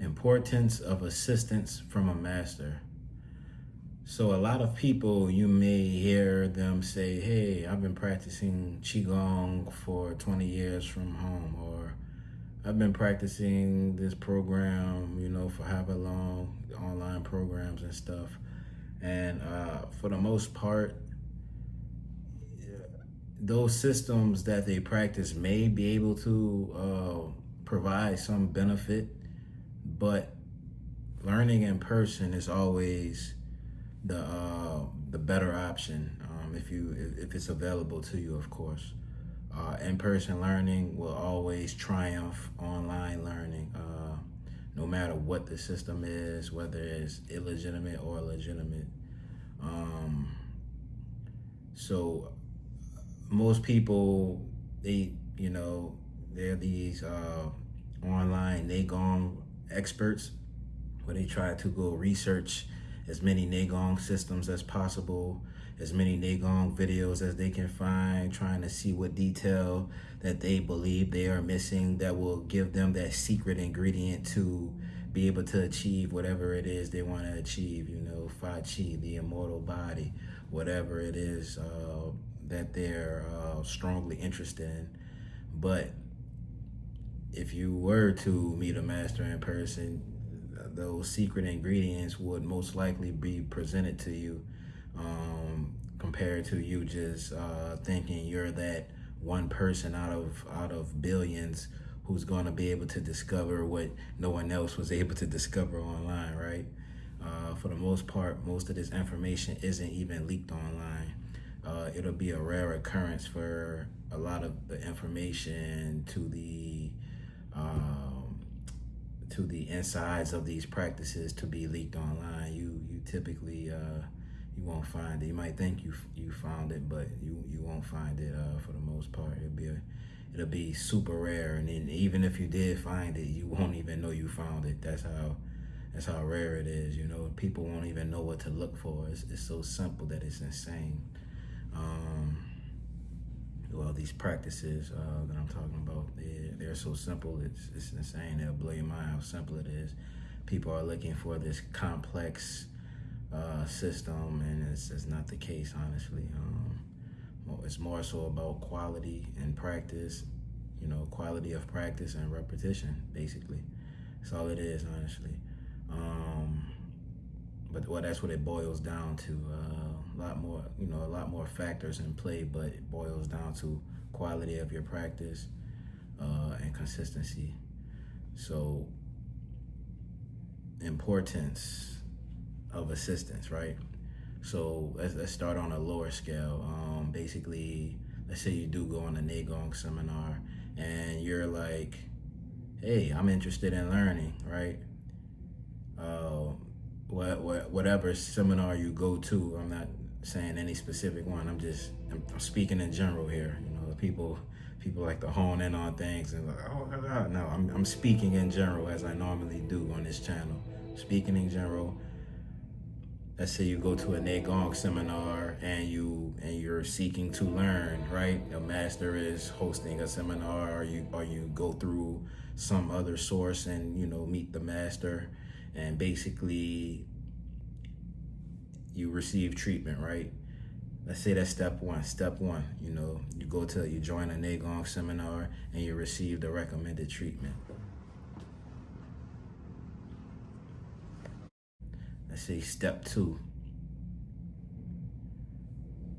Importance of assistance from a master. So a lot of people, you may hear them say, hey, I've been practicing Qigong for 20 years from home, or I've been practicing this program, for however long, online programs and stuff. And for the most part, those systems that they practice may be able to provide some benefit, but learning in person is always the better option, if it's available to you, of course. In-person learning will always triumph online learning, no matter what the system is, whether it's illegitimate or legitimate. So most people, they're these online Neigong experts, where they try to go research as many Neigong systems as possible, as many Neigong videos as they can find, trying to see what detail that they believe they are missing that will give them that secret ingredient to be able to achieve whatever it is they want to achieve, FaQi, the immortal body, whatever it is that they're strongly interested in. But if you were to meet a master in person, those secret ingredients would most likely be presented to you, compared to you just thinking you're that one person out of billions who's going to be able to discover what no one else was able to discover online, right? For the most part, most of this information isn't even leaked online. It'll be a rare occurrence for a lot of the information to the insides of these practices to be leaked online. You typically you won't find it. You might think you found it, but you won't find it for the most part. It'll be super rare, and then even if you did find it, you won't even know you found it. That's how rare it is. People won't even know what to look for. It's so simple that it's insane. Well, these practices that I'm talking about, they're so simple, it's insane. It'll blow your mind how simple it is. People are looking for this complex system, and it's not the case, honestly. It's more so about quality and practice, quality of practice and repetition, basically. That's all it is, honestly. But that's what it boils down to. A lot more factors in play, but it boils down to quality of your practice and consistency. So, importance of assistance, right? So let's start on a lower scale. Basically, let's say you do go on a Neigong seminar and you're like, hey, I'm interested in learning, right? Whatever seminar you go to, I'm not saying any specific one. I'm speaking in general here. People like to hone in on things and like, oh God, no, I'm speaking in general as I normally do on this channel. Speaking in general. Let's say you go to a Neigong seminar and you're seeking to learn, right? A master is hosting a seminar, or you go through some other source and meet the master, and basically you receive treatment, right? Let's say that's step one. Step one, you join a Neigong seminar and you receive the recommended treatment. Let's say step two,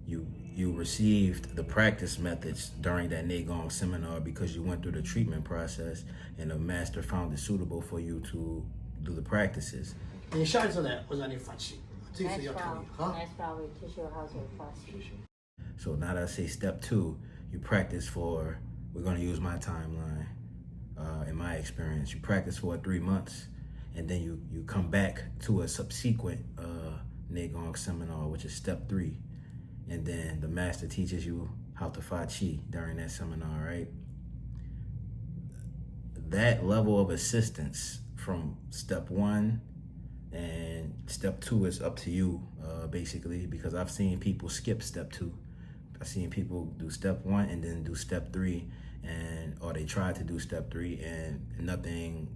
you received the practice methods during that Neigong seminar because you went through the treatment process and the master found it suitable for you to do the practices. 你下一次来，我让你发起，这次要听你哈。 So now let's say step two, you practice for, we're going to use my timeline, in my experience, you practice for 3 months, and then you come back to a subsequent Neigong seminar, which is step 3. And then the master teaches you how to FaQi during that seminar, right? That level of assistance from step 1 and step 2 is up to you, basically, because I've seen people skip step 2. I've seen people do step 1 and then do step 3, or they try to do step 3 and nothing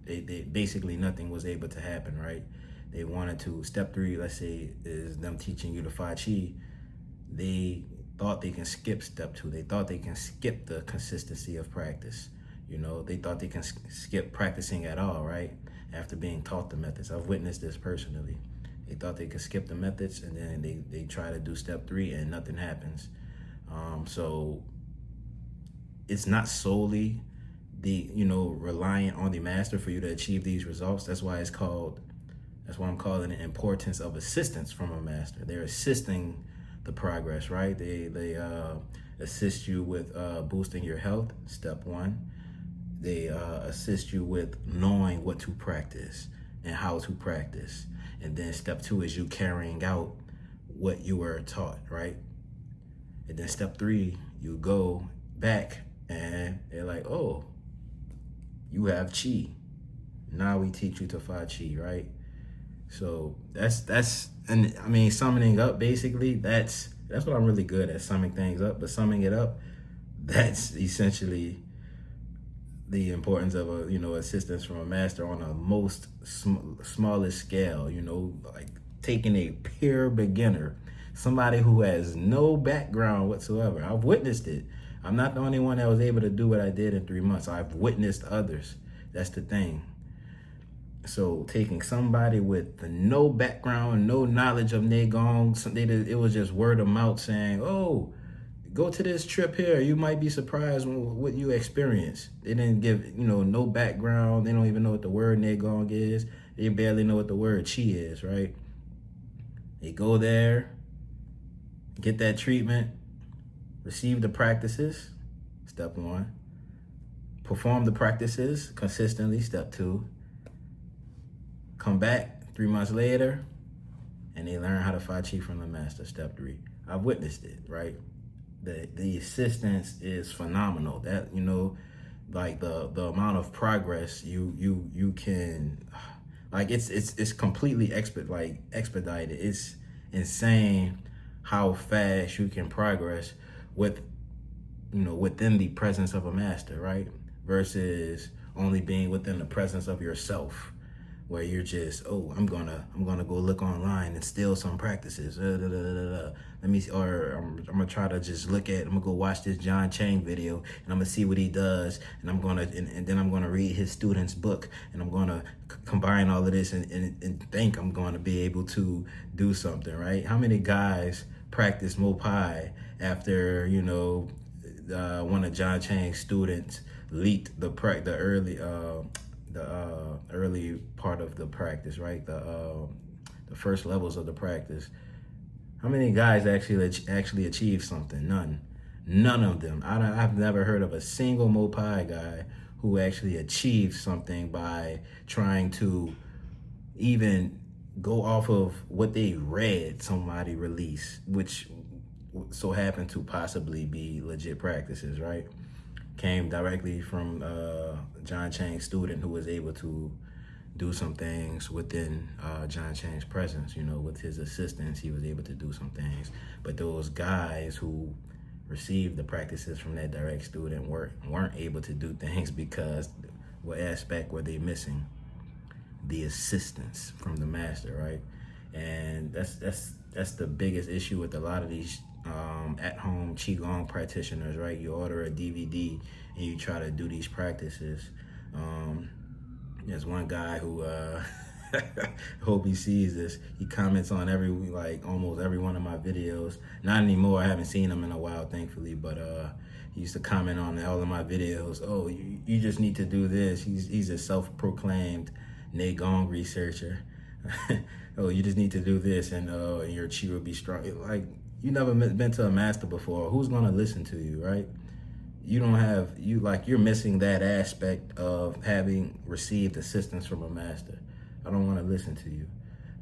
They basically nothing was able to happen, right? They wanted to, step 3, let's say, is them teaching you the FaQi. They thought they can skip step 2. They thought they can skip the consistency of practice. You know, they thought they can skip practicing at all, right? After being taught the methods. I've witnessed this personally. They thought they could skip the methods, and then they try to do step 3 and nothing happens. So it's not solely reliant on the master for you to achieve these results. That's why I'm calling it importance of assistance from a master. They're assisting the progress, right? They assist you with boosting your health, step 1. They assist you with knowing what to practice and how to practice. And then step 2 is you carrying out what you were taught, right? And then step 3, you go back and they're like, oh, you have Qi. Now we teach you to FaQi, right? So and I mean, summing up, basically, that's what I'm really good at, summing things up. But summing it up, that's essentially the importance of assistance from a master on a most smallest scale. Like taking a pure beginner, somebody who has no background whatsoever. I've witnessed it. I'm not the only one that was able to do what I did in 3 months. I've witnessed others. That's the thing. So taking somebody with no background, no knowledge of Neigong, it was just word of mouth saying, oh, go to this trip here. You might be surprised what you experience. They didn't give, no background. They don't even know what the word Neigong is. They barely know what the word Qi is, right? They go there, get that treatment, receive the practices, step 1. Perform the practices consistently, step 2. Come back 3 months later, and they learn how to FaQi from the master, step 3. I've witnessed it, right? The assistance is phenomenal. That, like the amount of progress you can, like it's completely expedited. It's insane how fast you can progress within the presence of a master, right? Versus only being within the presence of yourself, where you're just, oh, I'm gonna go look online and steal some practices. Let me see, or I'm gonna try to just I'm gonna go watch this John Chang video and I'm gonna see what he does, and then I'm gonna read his student's book, and I'm gonna combine all of this and think I'm gonna be able to do something, right? How many guys practice Mopai after one of John Chang's students leaked the early part of the practice, right? The first levels of the practice. How many guys actually achieve something? None of them. I've never heard of a single Mopai guy who actually achieved something by trying to even go off of what they read somebody release, which so happened to possibly be legit practices, right? Came directly from John Chang's student, who was able to do some things within John Chang's presence. With his assistance, he was able to do some things. But those guys who received the practices from that direct student weren't able to do things because what aspect were they missing? The assistance from the master, right? And that's the biggest issue with a lot of these at-home Qigong practitioners, right? You order a DVD and you try to do these practices. There's one guy who hope he sees this. He comments on almost every one of my videos. Not anymore. I haven't seen him in a while, thankfully, but he used to comment on all of my videos. Oh, you just need to do this. He's a self-proclaimed Neigong researcher. Oh, you just need to do this, and your Qi will be strong. Like, you never been to a master before. Who's gonna listen to you, right? You're missing that aspect of having received assistance from a master. I don't want to listen to you.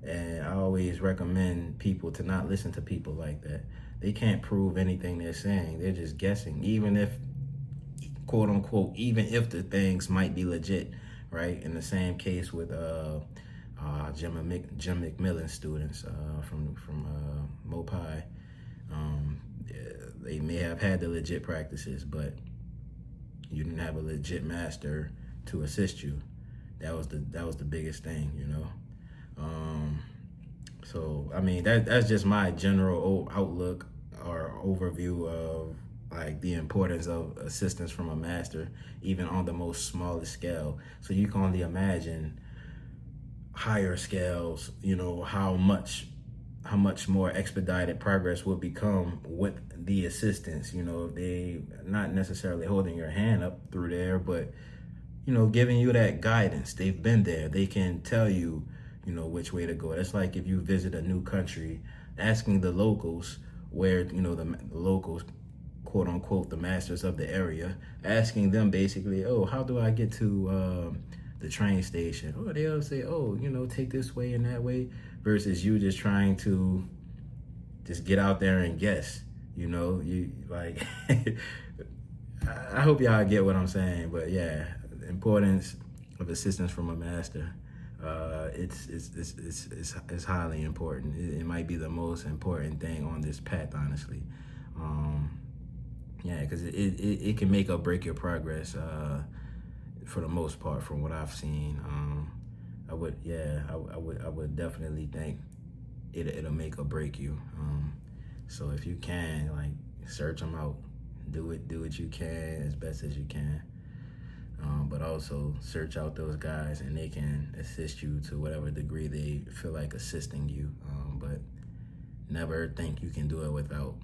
And I always recommend people to not listen to people like that. They can't prove anything they're saying. They're just guessing, even if, quote unquote, even if the things might be legit, right? In the same case with Jim McMillan students from Mopai. They may have had the legit practices, but you didn't have a legit master to assist you. that was the biggest thing, you know. So I mean, that's just my general outlook or overview of like the importance of assistance from a master, even on the most smallest scale. So you can only imagine higher scales, you know, how much more expedited progress would become with the assistance. You know, they not necessarily holding your hand up through there, but you know, giving you that guidance. They've been there. They can tell you, you know, which way to go. That's like if you visit a new country, asking the locals where, you know, the locals, quote unquote, the masters of the area, asking them basically, oh, how do I get to the train station? Oh, they'll say, oh, you know, take this way and that way, versus you just trying to just get out there and guess. You know, you like. I hope y'all get what I'm saying, but yeah, the importance of assistance from a master. It's highly important. It might be the most important thing on this path, honestly. Yeah, because it can make or break your progress. For the most part, from what I've seen, I would definitely think it'll make or break you. So if you can, like, search them out, do what you can as best as you can. But also search out those guys, and they can assist you to whatever degree they feel like assisting you. But never think you can do it without